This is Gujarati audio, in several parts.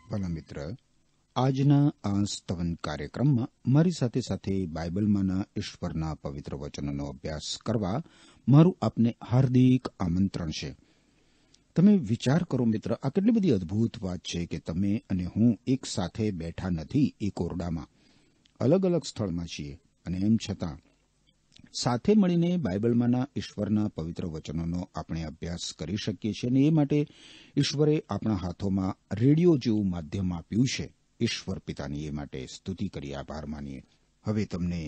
ભલા મિત્ર, આજના આ સ્તવન કાર્યક્રમમાં મારી સાથે સાથે બાઇબલમાંના ઈશ્વરના પવિત્ર વચનોનો અભ્યાસ કરવા મારું આપને હાર્દિક આમંત્રણ છે. તમે વિચાર કરો મિત્ર, આ કેટલી બધી અદ્ભુત વાત છે કે તમે અને હું એક સાથે બેઠા નથી એક ઓરડામાં, અલગ અલગ સ્થળમાં છીએ, અને એમ છતાં સાથે મળીને બાઇબલમાંના ઈશ્વરના પવિત્ર વચનોનો આપણે અભ્યાસ કરી શકીએ છીએ. અને એ માટે ઈશ્વરે આપણા હાથોમાં રેડિયો જેવું માધ્યમ આપ્યું છે. ઈશ્વર પિતાની એ માટે સ્તુતિ કરી, આભાર માનીએ. હવે તમને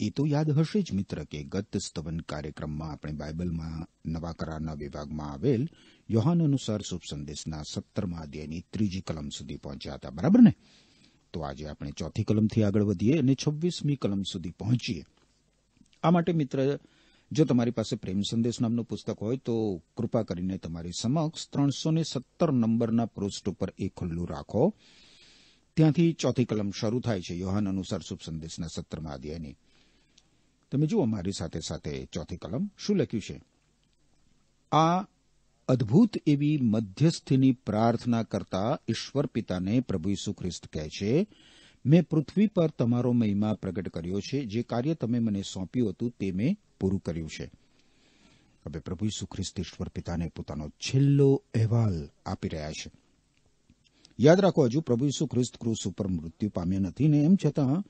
એ તો યાદ હશે જ મિત્ર કે ગત સ્તવન કાર્યક્રમમાં આપણે બાઇબલમાં નવા કરારના વિભાગમાં આવેલ યોહાન અનુસાર શુભ સંદેશના 17મા અધ્યાયની 3જી કલમ સુધી પહોંચ્યા હતા, બરાબર ને? તો આજે આપણે 4થી કલમથી આગળ વધીએ અને 26મી કલમ સુધી પહોંચીએ. આ માટે મિત્ર, જો તમારી પાસે પ્રેમ સંદેશ નામનું પુસ્તક હોય તો કૃપા કરીને તમારી સમક્ષ 317 નંબરના પૃષ્ઠ ઉપર એ ખુલ્લું રાખો. ત્યાંથી 4થી કલમ શરૂ થાય છે, યોહાન અનુસાર શુભ સંદેશના 17મા અધ્યાયની. તમે જુઓ મારી સાથે સાથે 4થી કલમ શું લખ્યું છે. આ અદ્ભુત એવી મધ્યસ્થીની પ્રાર્થના કરતા ઈશ્વર પિતાને પ્રભુ ઈસુ ખ્રિસ્ત કહે છે, મેં પૃથ્વી પર તમારો મહિમા પ્રગટ કર્યો છે. જે કાર્ય તમે મને સોંપ્યું હતું તે મેં પૂરું કર્યું છે. હવે પ્રભુ ઈસુ ખ્રિસ્ત ઈશ્વર પિતાને પોતાનો છેલ્લો અહેવાલ આપી રહ્યા છે. યાદ રાખો, હજુ પ્રભુ ઈસુ ખ્રિસ્ત ક્રૂસ ઉપર મૃત્યુ પામ્યા નથી ને એમ છતાં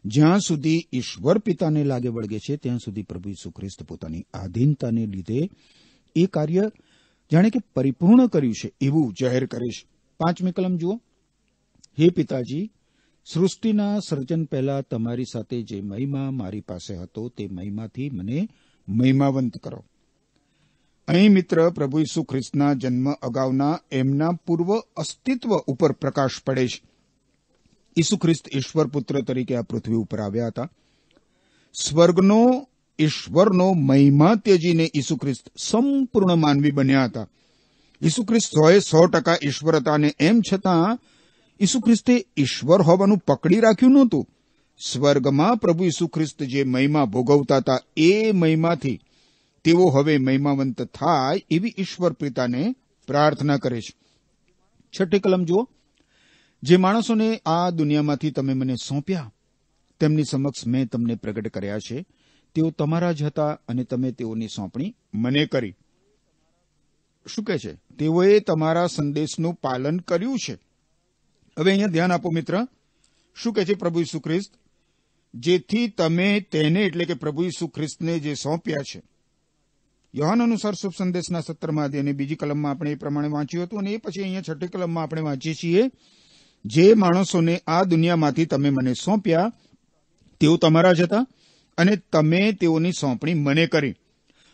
જ્યાં સુધી ઈશ્વર પિતાને લાગે વળગે છે ત્યાં સુધી પ્રભુ ઈસુ ખ્રિસ્ત પોતાની આધીનતાને લીધે એ કાર્ય જાણે કે પરિપૂર્ણ કર્યું છે એવું જાહેર કરે છે. 5મી કલમ જુઓ. હે પિતાજી, સૃષ્ટિના સર્જન પહેલા તમારી સાથે જે મહિમા મારી પાસે હતો તે મહિમાથી મને મહિમાવંત કરો. અહીં મિત્ર, પ્રભુ ઈસુ ખ્રિસ્તના જન્મ અગાઉના એમના પૂર્વ અસ્તિત્વ ઉપર પ્રકાશ પડે છે. ઈસુ ખ્રિસ્ત ઈશ્વર પુત્ર તરીકે આ પૃથ્વી ઉપર આવ્યા હતા. સ્વર્ગનો ઈશ્વરનો મહિમા ત્યજીને ઈસુ ખ્રિસ્ત સંપૂર્ણ માનવી બન્યા હતા. ઈસુ ખ્રિસ્ત 100% ઈશ્વર હતા, અને એમ છતાં ઈસુ ખ્રિસ્તે ઈશ્વર હોવાનું પકડી રાખ્યું નહોતું. સ્વર્ગમાં પ્રભુ ઈસુ ખ્રિસ્ત જે મહિમા ભોગવતા હતા એ મહિમાથી તેઓ હવે મહિમાવંત થાય એવી ઈશ્વર પિતાને પ્રાર્થના કરે છે. 6ઠી કલમ જુઓ. જે માણસોને આ દુનિયામાંથી તમે મને સોંપ્યા તેમની સમક્ષ મેં તમને પ્રગટ કર્યા છે. તેઓ તમારા જ હતા અને તમે તેઓની સોંપણી મને કરી. શું કહે છે? તેઓએ તમારા સંદેશનું પાલન કર્યું છે. હવે અહીંયા ધ્યાન આપો મિત્ર, શું કહે છે પ્રભુ ઈસુ ખ્રિસ્ત? જેથી તમે તેને એટલે કે પ્રભુ ઈસુ ખ્રિસ્તને જે સોંપ્યા છે. યોહાન અનુસાર શુભ સંદેશના 17મા અધ્યાયની 2જી કલમમાં આપણે એ પ્રમાણે વાંચ્યું હતું, અને એ પછી અહીંયા 6ઠી કલમમાં આપણે વાંચીએ છીએ, જે માણસોને આ દુનિયામાંથી તમે મને સોંપ્યા તેઓ તમારા જ હતા અને તમે તેઓની સોંપણી મને કરી.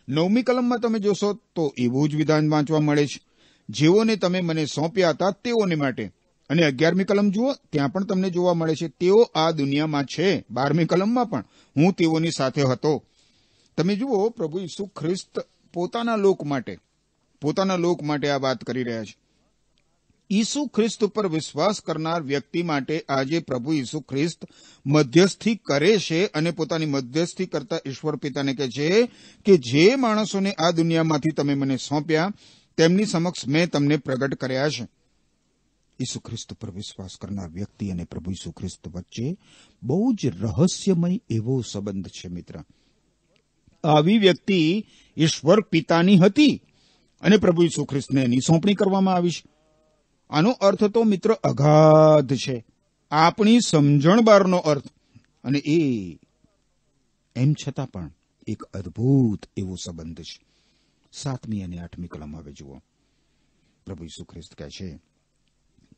9મી કલમમાં તમે જોશો તો એવું જ વિધાન વાંચવા મળે છે, જેઓને તમે મને સોંપ્યા હતા તેઓને માટે. અને 11મી કલમ જુઓ, ત્યાં પણ તમને જોવા મળે છે, તેઓ આ દુનિયામાં છે. 12મી કલમમાં પણ હું તેઓની સાથે હતો. તમે જુઓ, પ્રભુ ઈસુ ખ્રિસ્ત પોતાના લોક માટે આ વાત કરી રહ્યા છે. ઈસુ ખ્રિસ્ત ઉપર વિશ્વાસ કરનાર વ્યક્તિ માટે આજે પ્રભુ ઈસુ ખ્રિસ્ત મધ્યસ્થી કરે છે, અને પોતાની મધ્યસ્થી કરતા ઈશ્વર પિતાને કહે છે કે જે માણસોને આ દુનિયામાંથી તમે મને સોંપ્યા તેમની સમક્ષ મેં તમને પ્રગટ કર્યા છે. ઈસુ ખ્રિસ્ત પર વિશ્વાસ કરનાર વ્યક્તિ અને પ્રભુ ઈસુ ખ્રિસ્ત વચ્ચે બહુ જ રહસ્યમય એવો સંબંધ છે મિત્ર. આવી વ્યક્તિ ઈશ્વર પિતાની હતી અને પ્રભુ ઈસુ ખ્રિસ્તને એની સોંપણી કરવામાં આવી છે. આનો અર્થ તો મિત્ર અગાધ છે, આપણી સમજણ બહારનો અર્થ. અને એમ છતાં પણ એક અદ્ભુત એવો સંબંધ છે. 7મી અને 8મી કલમ હવે જુઓ. પ્રભુ ઈસુ ખ્રિસ્ત કહે છે,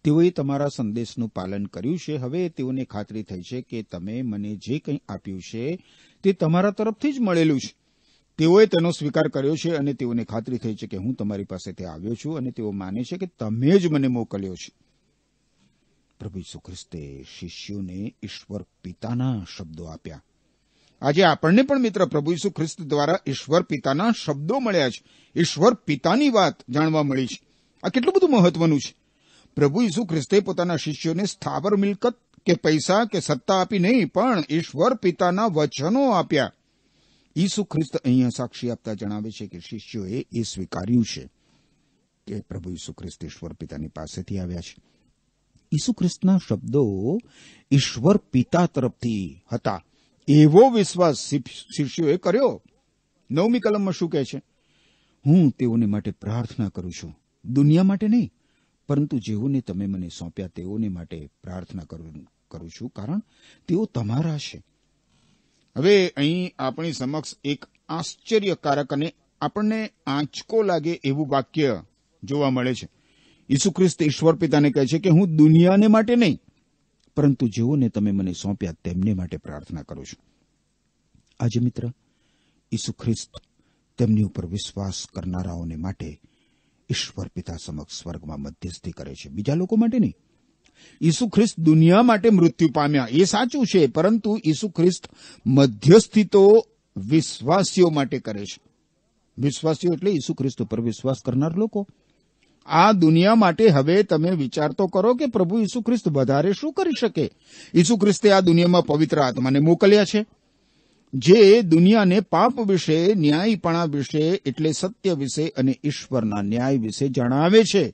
તેઓએ તમારા સંદેશનું પાલન કર્યું છે. હવે તેઓને ખાતરી થઈ છે કે તમે મને જે કંઈ આપ્યું છે તે તમારા તરફથી જ મળેલું છે. તેઓએ તેનો સ્વીકાર કર્યો છે અને તેઓને ખાતરી થઈ છે કે હું તમારી પાસેથી આવ્યો છું, અને તેઓ માને છે કે તમે જ મને મોકલ્યો છે. પ્રભુ ઈસુ ખ્રિસ્તે શિષ્યોને ઈશ્વર પિતાના શબ્દો આપ્યા. આજે આપણને પણ મિત્ર પ્રભુ ઈસુ ખ્રિસ્ત દ્વારા ઈશ્વર પિતાના શબ્દો મળ્યા છે. ઈશ્વર પિતાની વાત જાણવા મળી છે. આ કેટલું બધું મહત્વનું છે. પ્રભુ ઈસુ ખ્રિસ્તે પોતાના શિષ્યોને સ્થાવર મિલકત કે પૈસા કે સત્તા આપી નહીં, પણ ઈશ્વર પિતાના વચનો આપ્યા. ઈસુ ખ્રિસ્ત અહીંયા સાક્ષી આપતા જણાવે છે કે શિષ્યોએ એ સ્વીકાર્યું છે કે પ્રભુ ઈસુ ખ્રિસ્ત ઈશ્વર પિતાની પાસેથી આવ્યા છે. ઈસુ ખ્રિસ્તના શબ્દો ઈશ્વર પિતા તરફથી હતા. એવો વિશ્વાસ શિષ્યોએ કર્યો. 9મી કલમમાં શું કહે છે? હું તેઓને માટે પ્રાર્થના કરું છું, દુનિયા માટે નહીં, પરંતુ જેઓને તમે મને સોંપ્યા તેઓને માટે પ્રાર્થના કરું છું, કારણ તેઓ તમારા છે. હવે અહીં આપણી સમક્ષ એક આશ્ચર્યકારક અને આપણને આંચકો લાગે એવું વાક્ય જોવા મળે છે. ઈસુ ખ્રિસ્ત ઈશ્વર પિતાને કહે છે કે હું દુનિયાને માટે નહીં, પરંતુ જેઓને તમે મને સોંપ્યા તેમને માટે પ્રાર્થના કરું છું. આજે મિત્ર, ઈસુ ખ્રિસ્ત તેમની ઉપર વિશ્વાસ કરનારાઓને માટે ઈશ્વર પિતા સમક્ષ સ્વર્ગમાં મધ્યસ્થી કરે છે, બીજા લોકો માટે નહીં. ઈસુ ખ્રિસ્ત દુનિયા માટે મૃત્યુ પામ્યા એ સાચું છે, પરંતુ ઈસુ ખ્રિસ્ત મધ્યસ્થી તો વિશ્વાસીઓ માટે કરે છે. વિશ્વાસીઓ એટલે ઈસુ ખ્રિસ્ત પર વિશ્વાસ કરનાર લોકો. આ દુનિયા માટે હવે તમે વિચાર તો કરો કે પ્રભુ ઈસુ ખ્રિસ્ત વધારે શું કરી શકે. ઈસુ ખ્રિસ્તે આ દુનિયામાં પવિત્ર આત્માને મોકલ્યા છે, જે દુનિયાને પાપ વિશે, ન્યાયપણા વિશે એટલે સત્ય વિશે અને ઈશ્વરના ન્યાય વિશે જણાવે છે.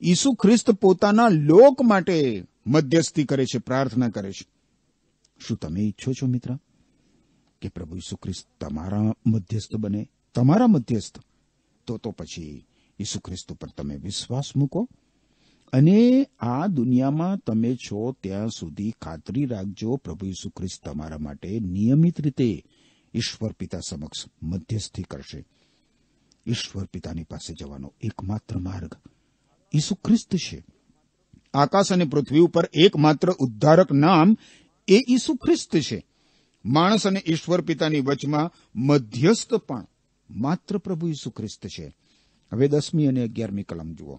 ઈસુ ખ્રિસ્ત પોતાના લોક માટે મધ્યસ્થી કરે છે, પ્રાર્થના કરે છે. શું તમે ઈચ્છો છો મિત્ર કે પ્રભુ ઈસુ ખ્રિસ્ત તમારા મધ્યસ્થ બને, તમારા મધ્યસ્થ? તો પછી ઈસુ ખ્રિસ્ત ઉપર તમે વિશ્વાસ મૂકો અને આ દુનિયામાં તમે છો ત્યાં સુધી ખાતરી રાખજો પ્રભુ ઈસુ ખ્રિસ્ત તમારા માટે નિયમિત રીતે ઈશ્વર પિતા સમક્ષ મધ્યસ્થી કરશે. ઈશ્વર પિતાની પાસે જવાનો એકમાત્ર માર્ગ ઈસુ ખ્રિસ્ત છે. આકાશ અને પૃથ્વી ઉપર એકમાત્ર ઉદ્ધારક નામ એ ઈસુ ખ્રિસ્ત છે. માણસ અને ઈશ્વર પિતાની વચમાં મધ્યસ્થ પણ માત્ર પ્રભુ ઈસુ ખ્રિસ્ત છે. હવે 10મી અને 11મી કલમ જુઓ.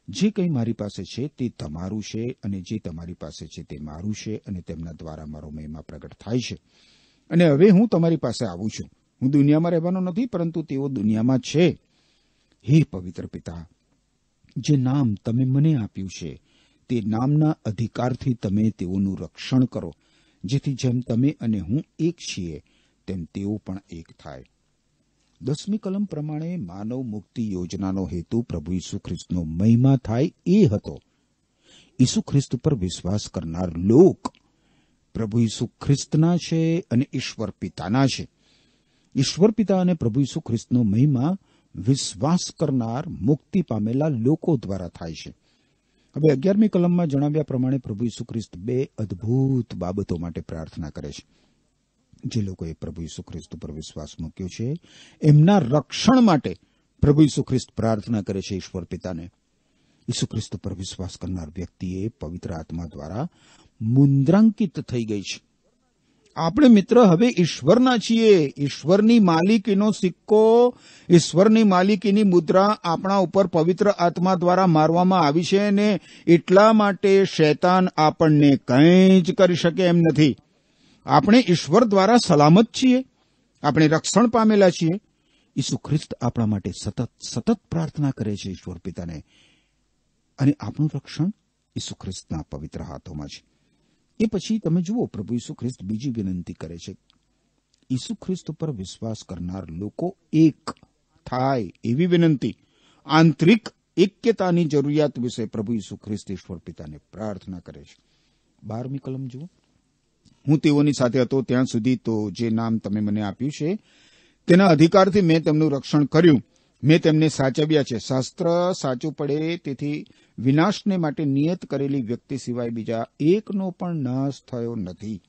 જે કંઈ મારી પાસે છે તે તમારું છે, અને જે તમારી પાસે છે તે મારું છે, અને તેમના દ્વારા મારો મહિમા પ્રગટ થાય છે. અને હવે હું તમારી પાસે આવું છું. હું દુનિયામાં રહેવાનો નથી, પરંતુ તેઓ દુનિયામાં છે. હે પવિત્ર પિતા, જે નામ તમે મને આપ્યું છે તે નામના અધિકારથી તમે તેઓનું રક્ષણ કરો, જેથી જેમ તમે અને હું એક છીએ તેમ તેઓ પણ એક થાય. 10મી કલમ પ્રમાણે માનવ મુક્તિ યોજનાનો હેતુ પ્રભુ ઈસુ ખ્રિસ્તનો મહિમા થાય એ હતો. ઈસુ ખ્રિસ્ત પર વિશ્વાસ કરનાર લોક પ્રભુ ઈસુ ખ્રિસ્તના છે અને ઈશ્વર પિતાના છે. ઈશ્વર પિતા અને પ્રભુ ઈસુ ખ્રિસ્તનો મહિમા વિશ્વાસ કરનાર મુક્તિ પામેલા લોકો દ્વારા થાય છે. હવે 11મી કલમમાં જણાવ્યા પ્રમાણે પ્રભુ ઈસુ ખ્રિસ્ત 2 અદ્ભુત બાબતો માટે પ્રાર્થના કરે છે. જે લોકોએ પ્રભુ ઈસુ ખ્રિસ્ત પર વિશ્વાસ મૂક્યો છે એમના રક્ષણ માટે પ્રભુ ઈસુ ખ્રિસ્ત પ્રાર્થના કરે છે ઈશ્વર પિતાને. ઈસુ ખ્રિસ્ત પર વિશ્વાસ કરનાર વ્યક્તિએ પવિત્ર આત્મા દ્વારા મુદ્રાંકિત થઈ ગઈ છે. આપણે મિત્ર હવે ઈશ્વરના છીએ. ઈશ્વરની માલિકીનો સિક્કો, ઈશ્વરની માલિકીની મુદ્રા આપણા ઉપર પવિત્ર આત્મા દ્વારા મારવામાં આવી છે, અને એટલા માટે શૈતાન આપણને કંઈ જ કરી શકે એમ નથી. આપણે ઈશ્વર દ્વારા સલામત છીએ, આપણે રક્ષણ પામેલા છીએ. ઈસુ ખ્રિસ્ત આપણા માટે સતત પ્રાર્થના કરે છે ઈશ્વર પિતાને, અને આપણું રક્ષણ ઈસુ ખ્રિસ્તના પવિત્ર હાથોમાં છે. એ પછી તમે જુઓ, પ્રભુ ઈસુ ખ્રિસ્ત બીજી વિનંતી કરે છે. ઈસુ ખ્રિસ્ત પર વિશ્વાસ કરનાર લોકો એક થાય એવી વિનંતી, આંતરિક એક્યતાની જરૂરિયાત વિશે પ્રભુ ઈસુ ખ્રિસ્ત ઈશ્વર પિતાને પ્રાર્થના કરે છે. 12મી કલમ જુઓ. હું તેઓની સાથે હતો ત્યાં સુધી તો જે નામ તમે મને આપ્યું છે તેના અધિકારથી મેં તેમનું રક્ષણ કર્યું. મેં તેમને સાચવ્યા છે. શાસ્ત્ર સાચું પડે તેથી વિનાશને માટે નિયત કરેલી વ્યક્તિ સિવાય બીજા એકનો પણ નાશ થયો નથી.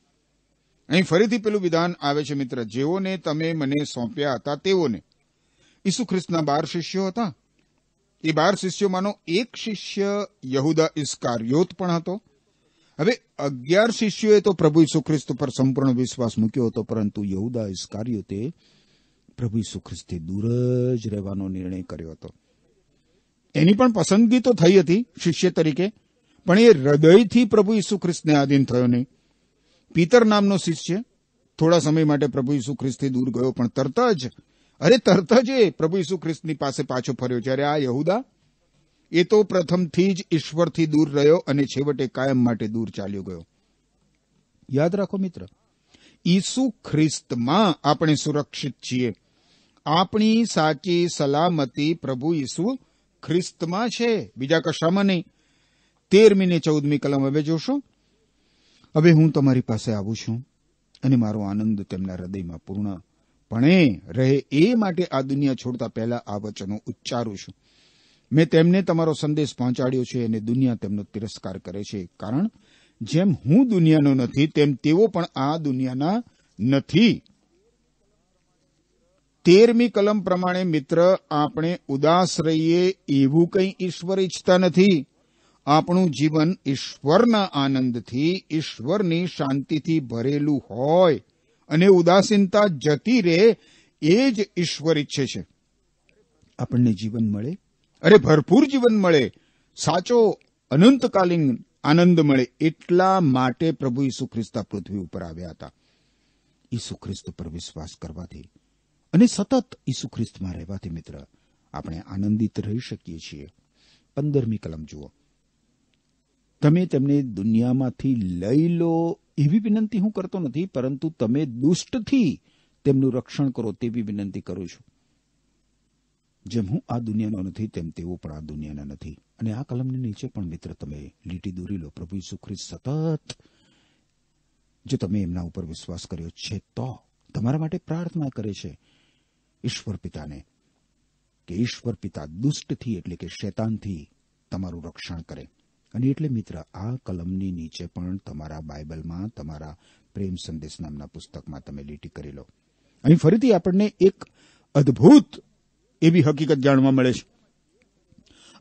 અહીં ફરીથી પેલું વિધાન આવે છે મિત્ર, જેઓને તમે મને સોંપ્યા હતા તેઓને. ઈસુ ખ્રિસ્તના 12 શિષ્યો હતા. એ 12 શિષ્યોમાંનો એક શિષ્ય યહૂદા ઇસ્કારિયોત પણ હતો. હવે 11 શિષ્યોએ તો પ્રભુ ઈસુ ખ્રિસ્ત પર સંપૂર્ણ વિશ્વાસ મૂક્યો હતો, પરંતુ યહૂદા ઇસ્કારિયોતે પ્રભુ ઈસુ ખ્રિસ્તથી દૂર જ રહેવાનો નિર્ણય કર્યો હતો. એની પણ પસંદગી તો થઈ હતી શિષ્ય તરીકે, પણ એ હૃદયથી પ્રભુ ઈસુ ખ્રિસ્તને આધીન થયો નહીં. પીતર નામનો શિષ્ય થોડા સમય માટે પ્રભુ ઈસુ ખ્રિસ્તથી દૂર ગયો, પણ તરત જ એ પ્રભુ ઈસુ ખ્રિસ્તની પાસે પાછો ફર્યો. જ્યારે આ યહૂદા, એ તો પ્રથમથી જ ઈશ્વરથી દૂર રહ્યો અને છેવટે કાયમ માટે દૂર ચાલ્યો ગયો. યાદ રાખો મિત્ર, ઈસુ ખ્રિસ્તમાં આપણે સુરક્ષિત છીએ. આપણી સાચી સલામતી પ્રભુ ઈસુ ખ્રિસ્તમાં છે, બીજા કશામાં નહીં. 13મી ને 14મી કલમ હવે જોશો. હવે હું તમારી પાસે આવું છું અને મારો આનંદ તેમના હૃદયમાં પૂર્ણપણે રહે એ માટે આ દુનિયા છોડતા પહેલા આ વચનો ઉચ્ચારું છું. મેં તેમને તમારો સંદેશ પહોંચાડ્યો છે અને દુનિયા તેમનો તિરસ્કાર કરે છે, કારણ જેમ હું દુનિયાનો નથી તેમ તેઓ પણ આ દુનિયાના નથી. 13મી કલમ પ્રમાણે મિત્ર, આપણે ઉદાસ રહીએ એવું કંઈ ઈશ્વર ઈચ્છતા નથી. આપણું જીવન ઈશ્વરના આનંદથી, ઈશ્વરની શાંતિથી ભરેલું હોય અને ઉદાસીનતા જતી રહે એ જ ઈશ્વર ઈચ્છે છે. આપણને જીવન મળે, અરે ભરપૂર જીવન મળે, સાચો અનંતકાલીન આનંદ મળે, એટલા માટે પ્રભુ ઈસુ ખ્રિસ્ત પૃથ્વી ઉપર આવ્યા હતા. ઈસુ ખ્રિસ્ત પર વિશ્વાસ કરવાથી અને સતત ઈસુ ખ્રિસ્તમાં રહેવાથી મિત્ર, આપણે આનંદિત રહી શકીએ છીએ. 15મી કલમ જુઓ. તમે તેમને દુનિયામાંથી લઈ લો એવી વિનંતી હું કરતો નથી, પરંતુ તમે દુષ્ટથી તેમનું રક્ષણ કરો તેવી વિનંતી કરું છું. જેમ હું આ દુનિયાનો નથી તેમ તેઓ પણ આ દુનિયાના નથી. અને આ કલમની નીચે પણ મિત્ર તમે લીટી દોરી લો. પ્રભુ ઈસુ ખ્રિસ્ત સતત, જો તમે એમના ઉપર વિશ્વાસ કર્યો છે તો તમારા માટે પ્રાર્થના કરે છે ઈશ્વર પિતાને કે ઈશ્વર પિતા દુષ્ટથી એટલે કે શૈતાનથી તમારું રક્ષણ કરે. અને એટલે મિત્ર, આ કલમની નીચે પણ તમારા બાઇબલમાં, તમારા પ્રેમ સંદેશ નામના પુસ્તકમાં તમે લીટી કરી લો. અહીં ફરીથી આપણને એક અદ્ભુત એવી હકીકત જાણવા મળે છે.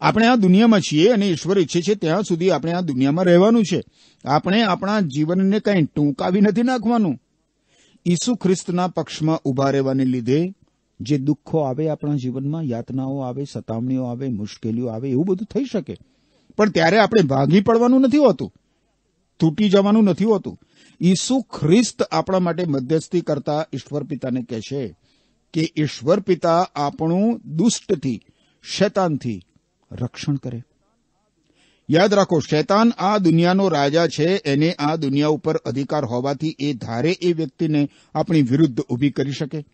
આપણે આ દુનિયામાં છીએ અને ઈશ્વર ઈચ્છે છે ત્યાં સુધી આપણે આ દુનિયામાં રહેવાનું છે. આપણે આપણા જીવનને કંઈ ટૂંકાવી નથી નાખવાનું. ઈસુ ખ્રિસ્તના પક્ષમાં ઉભા રહેવાને લીધે જે દુઃખો આવે આપણા જીવનમાં, યાતનાઓ આવે, સતામણીઓ આવે, મુશ્કેલીઓ આવે, એવું બધું થઈ શકે. પણ ત્યારે આપણે ભાગી પડવાનું નથી હોતું, તૂટી જવાનું નથી હોતું. ઈસુ ખ્રિસ્ત આપણા માટે મધ્યસ્થી કરતા ઈશ્વર પિતાને કહે છે કે ઈશ્વર પિતા આપણું દુષ્ટથી, શૈતાનથી રક્ષણ કરે. યાદ રાખો, શૈતાન આ દુનિયાનો રાજા છે. એને આ દુનિયા ઉપર અધિકાર હોવાથી એ ધારે એ વ્યક્તિને આપણી વિરુદ્ધ ઊભી કરી શકે.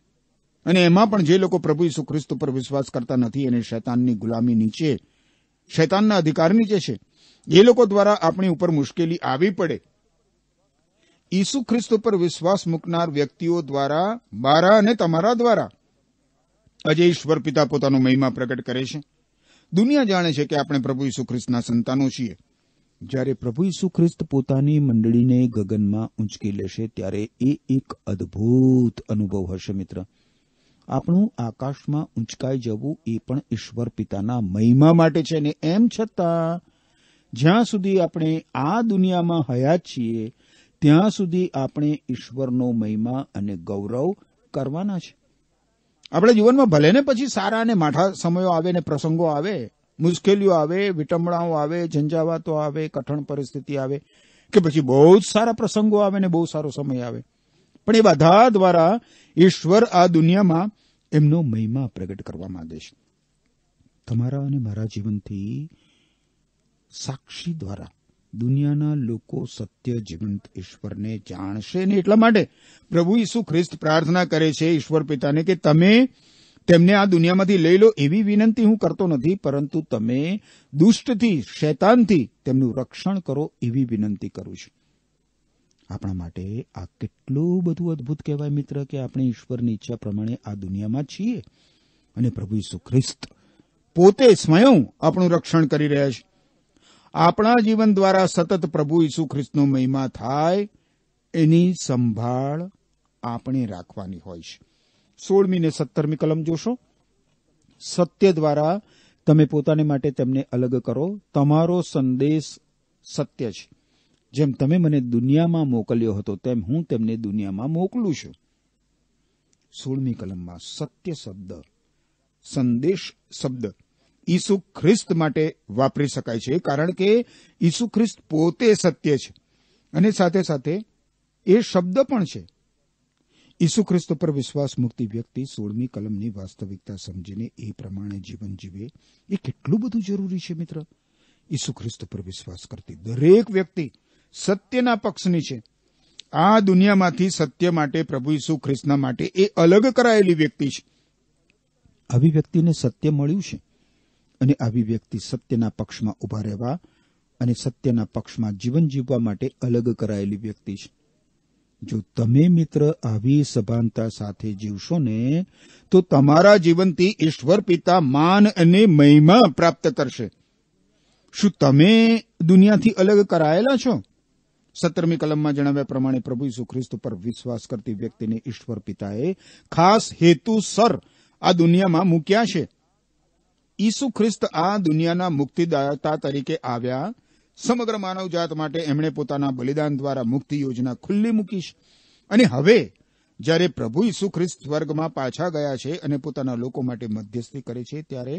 અને એમાં પણ જે લોકો પ્રભુ ઈસુ ખ્રિસ્ત પર વિશ્વાસ કરતા નથી અને શૈતાનની ગુલામી નીચે, શૈતાનના અધિકાર નીચે છે, એ લોકો દ્વારા આપણી ઉપર મુશ્કેલી આવી પડે. ઈસુ ખ્રિસ્ત પર વિશ્વાસ મૂકનાર વ્યક્તિઓ દ્વારા, મારા અને તમારા દ્વારા આજે ઈશ્વર પિતા પોતાનો મહિમા પ્રગટ કરે છે. દુનિયા જાણે છે કે આપણે પ્રભુ ઈસુ ખ્રિસ્તના સંતાનો છીએ. જ્યારે પ્રભુ ઈસુ ખ્રિસ્ત પોતાની મંડળીને ગગનમાં ઊંચકી લેશે ત્યારે એ એક અદ્ભુત અનુભવ હશે મિત્ર. આપણું આકાશમાં ઊંચકાઈ જવું એ પણ ઈશ્વર પિતાના મહિમા માટે છે. ને એમ છતાં જ્યાં સુધી આપણે આ દુનિયામાં હયાત છીએ ત્યાં સુધી આપણે ઈશ્વરનો મહિમા અને ગૌરવ કરવાના છે. આપણા જીવનમાં ભલે ને પછી સારા અને માઠા સમયો આવે ને પ્રસંગો આવે, મુશ્કેલીઓ આવે, વિટંબણાઓ આવે, ઝંઝાવાતો આવે, કઠણ પરિસ્થિતિ આવે, કે પછી બહુ જ સારા પ્રસંગો આવે ને બહુ સારો સમય આવે, પણ એ બધા દ્વારા ઈશ્વર આ દુનિયામાં એમનો મહિમા પ્રગટ કરવા માંગે છે. તમારા અને મારા જીવનથી સાક્ષી દ્વારા દુનિયાના લોકો સત્ય જીવંત ઈશ્વરને જાણશે. ને એટલા માટે પ્રભુ ઈસુ ખ્રિસ્ત પ્રાર્થના કરે છે ઈશ્વર પિતાને કે તમે તેમને આ દુનિયામાંથી લઈ લો એવી વિનંતી હું કરતો નથી, પરંતુ તમે દુષ્ટથી, શૈતાનથી તેમનું રક્ષણ કરો એવી વિનંતી કરું છું. આપણા માટે આ કેટલું બધું અદ્ભુત કહેવાય મિત્ર કે આપણે ઈશ્વરની ઈચ્છા પ્રમાણે આ દુનિયામાં છીએ અને પ્રભુ ઈસુ ખ્રિસ્ત પોતે સ્વયં આપણું રક્ષણ કરી રહ્યા છે. આપણા જીવન દ્વારા સતત પ્રભુ ઈસુ ખ્રિસ્તનો મહિમા થાય એની સંભાળ આપણે રાખવાની હોય છે. 16મી ને 17મી કલમ જોશો. સત્ય દ્વારા તમે પોતાને માટે તેમને અલગ કરો. તમારો સંદેશ સત્ય છે. જેમ તમે મને દુનિયામાં મોકલ્યો હતો તેમ હું તેમને દુનિયામાં મોકલું છું. 16મી કલમમાં સત્ય શબ્દ, સંદેશ શબ્દ ઈસુ ખ્રિસ્ત માટે વાપરી શકાય છે, કારણ કે ઈસુ ખ્રિસ્ત પોતે સત્ય છે અને સાથે સાથે એ શબ્દ પણ છે. ઈસુ ખ્રિસ્ત પર વિશ્વાસ મૂકતી વ્યક્તિ 16મી કલમની વાસ્તવિકતા સમજીને એ પ્રમાણે જીવન જીવે એ કેટલું બધું જરૂરી છે મિત્ર. ઈસુ ખ્રિસ્ત પર વિશ્વાસ કરતી દરેક વ્યક્તિ સત્યના પક્ષની છે. આ દુનિયામાંથી સત્ય માટે, પ્રભુ ઈસુ ખ્રિસ્તના માટે એ અલગ કરાયેલી વ્યક્તિ છે. આવી વ્યક્તિને સત્ય મળ્યું છે અને આવી વ્યક્તિ સત્યના પક્ષમાં ઉભા રહેવા અને સત્યના પક્ષમાં જીવન જીવવા માટે અલગ કરાયેલી વ્યક્તિ છે. જો તમે મિત્ર આવી સભાનતા સાથે જીવશો ને તો તમારા જીવનથી ઈશ્વર પિતા માન અને મહિમા પ્રાપ્ત કરશે. શું તમે દુનિયાથી અલગ કરાયેલા છો? 17મી કલમમાં જણાવ્યા પ્રમાણે પ્રભુ ઈસુ ખ્રિસ્ત પર વિશ્વાસ કરતી વ્યક્તિને ઈશ્વર પિતાએ ખાસ હેતુસર આ દુનિયામાં મૂક્યા છે. ઈસુ ખ્રિસ્ત આ દુનિયાના મુક્તિદાતા તરીકે આવ્યા. સમગ્ર માનવજાત માટે એમણે પોતાના બલિદાન દ્વારા મુક્તિ યોજના ખુલ્લી મૂકી છે. અને હવે જ્યારે પ્રભુ ઈસુ ખ્રિસ્ત સ્વર્ગમાં પાછા ગયા છે અને પોતાના લોકો માટે મધ્યસ્થી કરે છે, ત્યારે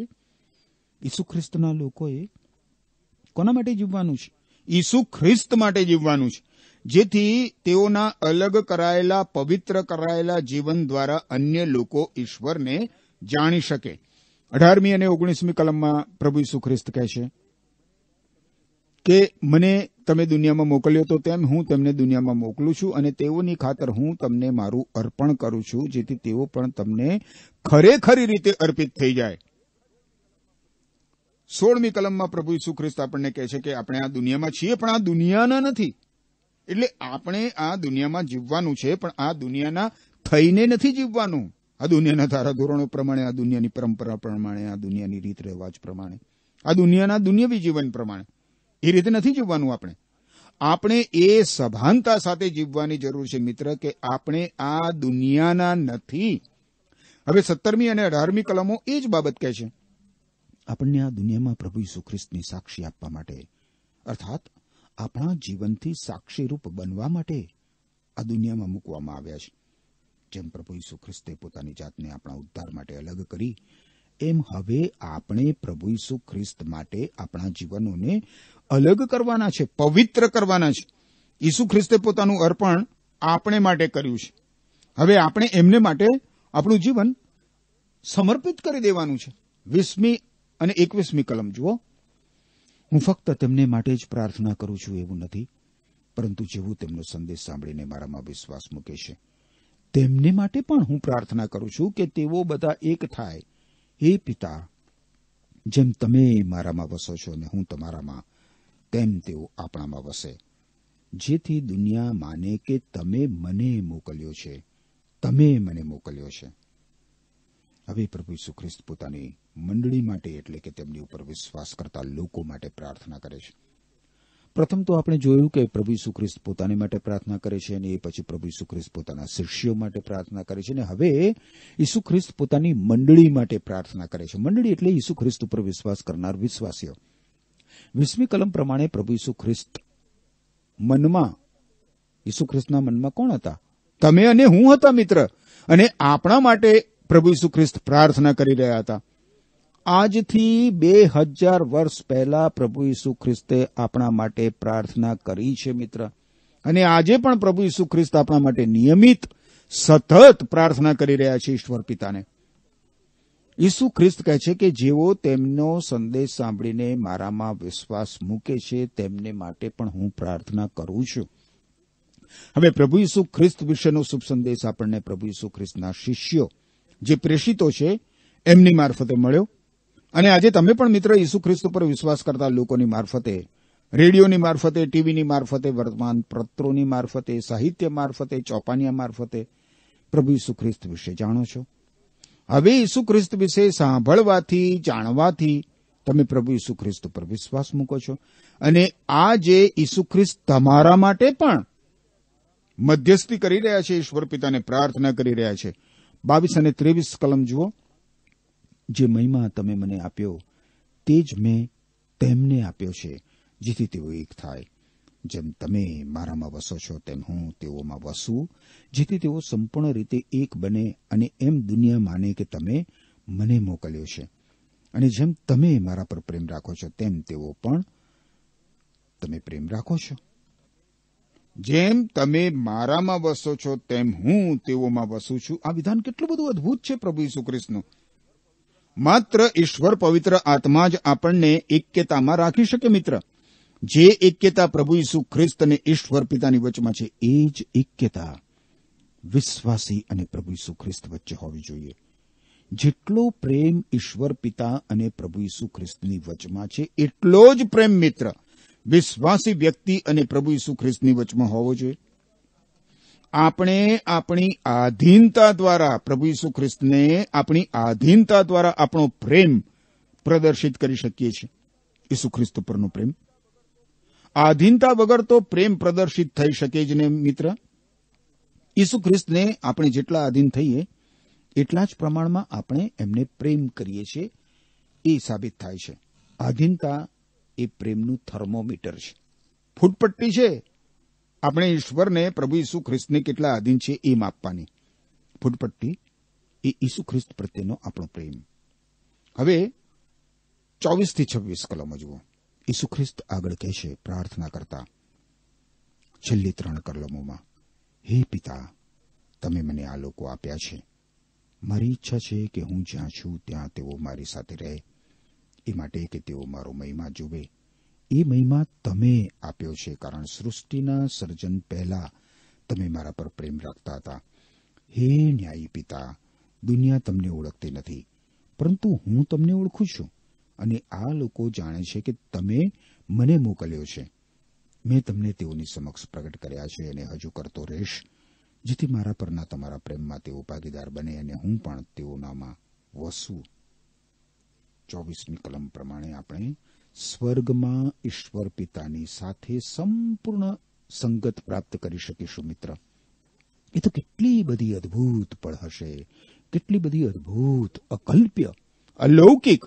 ઈસુ ખ્રિસ્તના લોકોએ કોના માટે જીવવાનું છે? ઈસુ ખ્રિસ્ત માટે જીવવાનું છે, જેથી તેઓના અલગ કરાયેલા, પવિત્ર કરાયેલા જીવન દ્વારા અન્ય લોકો ઈશ્વરને જાણી શકે. 18મી અને 19મી કલમમાં પ્રભુ ઈસુ ખ્રિસ્ત કહે છે કે મને તમે દુનિયામાં મોકલ્યો તો તેમ હું તેમને દુનિયામાં મોકલું છું, અને તેઓની ખાતર હું તમને મારું અર્પણ કરું છું, જેથી તેઓ પણ તમને ખરેખરી રીતે અર્પિત થઈ જાય. 16મી કલમમાં પ્રભુ ઈસુ ખ્રિસ્ત આપણને કહે છે કે આપણે આ દુનિયામાં છીએ, પણ આ દુનિયાના નથી. એટલે આપણે આ દુનિયામાં જીવવાનું છે, પણ આ દુનિયાના થઈને નથી જીવવાનું. આ દુનિયાના ધારાધોરણો પ્રમાણે, આ દુનિયાની પરંપરા પ્રમાણે, આ દુનિયાની રીત રિવાજ પ્રમાણે, આ દુનિયાના દુનિયાવી જીવન પ્રમાણે એ રીતે નથી જીવવાનું. આપણે એ સભાનતા સાથે જીવવાની જરૂર છે મિત્ર, કે આપણે આ દુનિયાના નથી. હવે 17મી અને 18મી કલમો એ જ બાબત કહે છે. આપણને આ દુનિયામાં પ્રભુ ઈસુ ખ્રિસ્તની સાક્ષી આપવા માટે, અર્થાત આપણા જીવનથી સાક્ષીરૂપ બનવા માટે આ દુનિયામાં મૂકવામાં આવ્યા છે. જેમ પ્રભુ ઈસુ ખ્રિસ્તે પોતાની જાતને આપણા ઉદ્ધાર માટે અલગ કરી, એમ હવે આપણે પ્રભુ ઈસુ ખ્રિસ્ત માટે આપણા જીવનોને અલગ કરવાના છે, પવિત્ર કરવાના છે. ઈસુ ખ્રિસ્તે પોતાનું અર્પણ આપણે માટે કર્યું છે. હવે આપણે એમને માટે આપણું જીવન સમર્પિત કરી દેવાનું છે. 20મી અને 21મી કલમ જુઓ. હું ફક્ત તેમને માટે જ પ્રાર્થના કરું છું એવું નથી, પરંતુ જેવું તેમનો સંદેશ સાંભળીને મારામાં વિશ્વાસ મૂકે છે, તેમને માટે પણ હું પ્રાર્થના કરું છું કે તેઓ બધા એક થાય. હે પિતા, જેમ તમે મારામાં વસો છો અને હું તમારામાં, તેમ તેઓ આપણામાં વસે, જેથી દુનિયા માને કે તમે મને મોકલ્યો છે, તમે મને મોકલ્યો છે. હવે પ્રભુ ઈસુ ખ્રિસ્ત પોતાની મંડળી માટે, એટલે કે તેમની ઉપર વિશ્વાસ કરતા લોકો માટે પ્રાર્થના કરે છે. પ્રથમ તો આપણે જોયું કે પ્રભુ ઈસુ ખ્રિસ્ત પોતાને માટે પ્રાર્થના કરે છે, અને એ પછી પ્રભુ ઈસુ ખ્રિસ્ત પોતાના શિષ્યો માટે પ્રાર્થના કરે છે, અને હવે ઈસુ ખ્રિસ્ત પોતાની મંડળી માટે પ્રાર્થના કરે છે. મંડળી એટલે ઈસુ ખ્રિસ્ત ઉપર વિશ્વાસ કરનાર વિશ્વાસીઓ. 20મી કલમ પ્રમાણે પ્રભુ ઈસુ ખ્રિસ્ત મનમાં, ઈસુ ખ્રિસ્તના મનમાં કોણ હતા? તમે અને હું હતા મિત્ર. અને આપણા માટે પ્રભુ ઈસુ ખ્રિસ્ત પ્રાર્થના કરી રહ્યા હતા. આજથી 2000 વર્ષ પહેલા પ્રભુ ઈસુ ખ્રિસ્તે આપણા માટે પ્રાર્થના કરી છે મિત્ર. અને આજે પણ પ્રભુ ઈસુ ખ્રિસ્ત આપણા માટે નિયમિત, સતત પ્રાર્થના કરી રહ્યા છે ઈશ્વર પિતાને. ઈસુ ખ્રિસ્ત કહે છે કે જેઓ તેમનો સંદેશ સાંભળીને મારામાં વિશ્વાસ મૂકે છે, તેમને માટે પણ હું પ્રાર્થના કરું છું. હવે પ્રભુ ઈસુ ખ્રિસ્ત વિશેનો શુભ સંદેશ આપણને પ્રભુ ઈસુ ખ્રિસ્તના શિષ્યો, જે પ્રેષિતો છે, એમની મારફતે મળ્યો. અને આજે તમે પણ મિત્ર ઈસુ ખ્રિસ્ત પર વિશ્વાસ કરતા લોકોની મારફતે, રેડિયોની મારફતે, ટીવીની મારફતે, વર્તમાન પત્રોની મારફતે, સાહિત્ય મારફતે, ચોપાનિયા મારફતે પ્રભુ ઈસુ ખ્રિસ્ત વિશે જાણો છો. હવે ઈસુ ખ્રિસ્ત વિશે સાંભળવાથી, જાણવાથી તમે પ્રભુ ઈસુ ખ્રિસ્ત પર વિશ્વાસ મૂકો છો. અને આ જે ઈસુ ખ્રિસ્ત તમારા માટે પણ મધ્યસ્થી કરી રહ્યા છે, ઈશ્વર પિતાને પ્રાર્થના કરી રહ્યા છે. 22 અને 23 કલમ જુઓ. જે મહિમા તમે મને આપ્યો તે જ મેં તેમને આપ્યો છે, જેથી તેઓ એક થાય. જેમ તમે મારામાં વસો છો તેમ હું તેઓમાં વસું, જેથી તેઓ સંપૂર્ણ રીતે એક બને, અને એમ દુનિયા માને કે તમે મને મોકલ્યો છે. અને જેમ તમે મારા પર પ્રેમ રાખો છો તેમ તેઓ પણ તમે પ્રેમ રાખો છો. જેમ તમે મારામાં વસો છો તેમ હું તેઓમાં વસું છું. આ વિધાન કેટલું બધું અદભુત છે પ્રભુ ઈસુ ખ્રિસ્તનું. માત્ર ઈશ્વર પવિત્ર આત્મા જ આપણને એક્યતામાં રાખી શકે મિત્ર. જે એક્યતા પ્રભુ ઈસુ ખ્રિસ્ત અને ઈશ્વર પિતાની વચમાં છે, એ જ એક્યતા વિશ્વાસી અને પ્રભુ ઈસુ ખ્રિસ્ત વચ્ચે હોવી જોઈએ. જેટલો પ્રેમ ઈશ્વર પિતા અને પ્રભુ ઈસુ ખ્રિસ્તની વચમાં છે, એટલો જ પ્રેમ મિત્ર વિશ્વાસી વ્યક્તિ અને પ્રભુ ઈસુ ખ્રિસ્તની વચમાં હોવો જોઈએ. આપણે આપણી આધીનતા દ્વારા પ્રભુ ઈસુ ખ્રિસ્તને આપણી આધીનતા દ્વારા આપણો પ્રેમ પ્રદર્શિત કરી શકીએ છીએ. ઈસુ ખ્રિસ્ત પરનો પ્રેમ. આધીનતા વગર તો પ્રેમ પ્રદર્શિત થઈ શકે જ ને મિત્ર. ઈસુ ખ્રિસ્તને આપણે જેટલા આધીન થઈએ એટલા જ પ્રમાણમાં આપણે એમને પ્રેમ કરીએ છીએ એ સાબિત થાય છે. આધીનતા એ પ્રેમનું થર્મોમીટર છે, ફૂટપટ્ટી છે. આપણે ઈશ્વરને પ્રભુ ઈસુ ખ્રિસ્તને કેટલા આધીન છે એ માપવાની ફૂટપટ્ટી એ ઈસુ ખ્રિસ્ત પ્રત્યેનો આપણો પ્રેમ. હવે 24-26 કલમો જુઓ. ઈસુ ખ્રિસ્ત આગળ કહે છે પ્રાર્થના કરતા છેલ્લી 3 કલમોમાં, હે પિતા, તમે મને આ લોકો આપ્યા છે. મારી ઈચ્છા છે કે હું જ્યાં છું ત્યાં તેઓ મારી સાથે રહે, એ માટે કે તેઓ મારો મહિમા જુએ. એ મહિમા તમે આપ્યો છે, કારણ સૃષ્ટિના સર્જન પહેલા તમે મારા પર પ્રેમ રાખતા હતા. હે ન્યાયી પિતા, દુનિયા તમને ઓળખતી નથી, પરંતુ હું તમને ઓળખું છું, અને આ લોકો જાણે છે કે તમે મને મોકલ્યો છે. મેં તમને તેઓની સમક્ષ પ્રગટ કર્યા છે અને હજુ કરતો રહીશ, જેથી મારા પરના તમારા પ્રેમમાં તેઓ ભાગીદાર બને અને હું પણ તેઓનામાં વસું. 24મી કલમ પ્રમાણે આપણે સ્વર્ગમાં ઈશ્વર પિતાની સાથે સંપૂર્ણ સંગત પ્રાપ્ત કરી શકીશું. મિત્ર, એ તો કેટલી બધી અદ્ભુત પળ હશે, કેટલી બધી અદ્ભુત, અકલ્પ્ય, અલૌકિક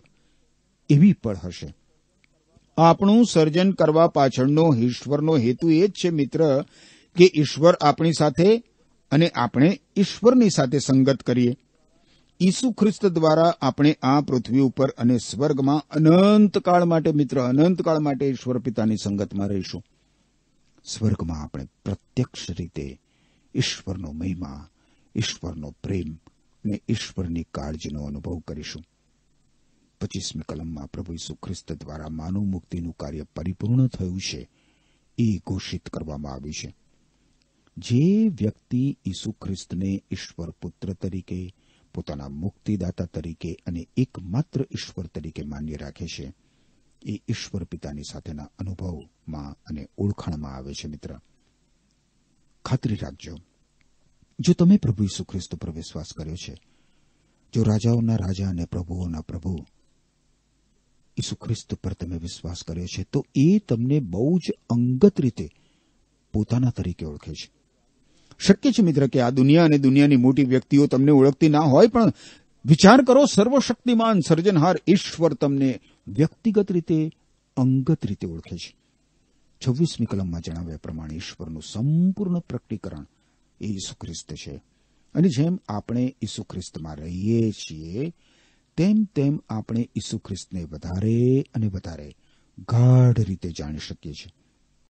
એવી પળ હશે. આપણું સર્જન કરવા પાછળનો ઈશ્વરનો હેતુ એ જ છે મિત્ર, કે ઈશ્વર આપણી સાથે અને આપણે ઈશ્વરની સાથે સંગત કરીએ. ઈસુ ખ્રિસ્ત દ્વારા આપણે આ પૃથ્વી ઉપર અને સ્વર્ગમાં અનંતકાળ માટે મિત્ર, અનંતકાળ માટે ઈશ્વર પિતાની સંગતમાં રહીશું. સ્વર્ગમાં આપણે પ્રત્યક્ષ રીતે ઈશ્વરનો મહિમા, ઈશ્વરનો પ્રેમ અને ઈશ્વરની કાળજીનો અનુભવ કરીશું. 25મી કલમમાં પ્રભુ ઈસુ ખ્રિસ્ત દ્વારા માનવ મુક્તિનું કાર્ય પરિપૂર્ણ થયું છે એ ઘોષિત કરવામાં આવ્યું છે. જે વ્યક્તિ ઈસુ ખ્રિસ્તને ઈશ્વર પુત્ર તરીકે, પોતાના મુક્તિદાતા તરીકે અને એકમાત્ર ઈશ્વર તરીકે માન્ય રાખે છે, એ ઈશ્વર પિતાની સાથેના અનુભવમાં અને ઓળખાણમાં આવે છે. મિત્ર, ખાતરી રાખજો, જો તમે પ્રભુ ઈસુ ખ્રિસ્ત પર વિશ્વાસ કર્યો છે, જો રાજાઓના રાજા અને પ્રભુઓના પ્રભુ ઈસુ ખ્રિસ્ત પર તમે વિશ્વાસ કર્યો છે, તો એ તમને બહુ જ અંગત રીતે પોતાના તરીકે ઓળખે છે. શક્ય છે મિત્ર કે આ દુનિયા અને દુનિયાની મોટી વ્યક્તિઓ તમને ઓળખતી ના હોય, પણ વિચાર કરો, સર્વશક્તિમાન સર્જનહાર ઈશ્વર તમને વ્યક્તિગત રીતે, અંગત રીતે ઓળખે છે. 26મી કલમમાં જણાવ્યા પ્રમાણે ઈશ્વરનું સંપૂર્ણ પ્રકટીકરણ એ ઈસુ ખ્રિસ્ત છે. અને જેમ આપણે ઈસુ ખ્રિસ્તમાં રહીએ છીએ, તેમ તેમ આપણે ઈસુ ખ્રિસ્તને વધારે અને વધારે ગાઢ રીતે જાણી શકીએ છીએ.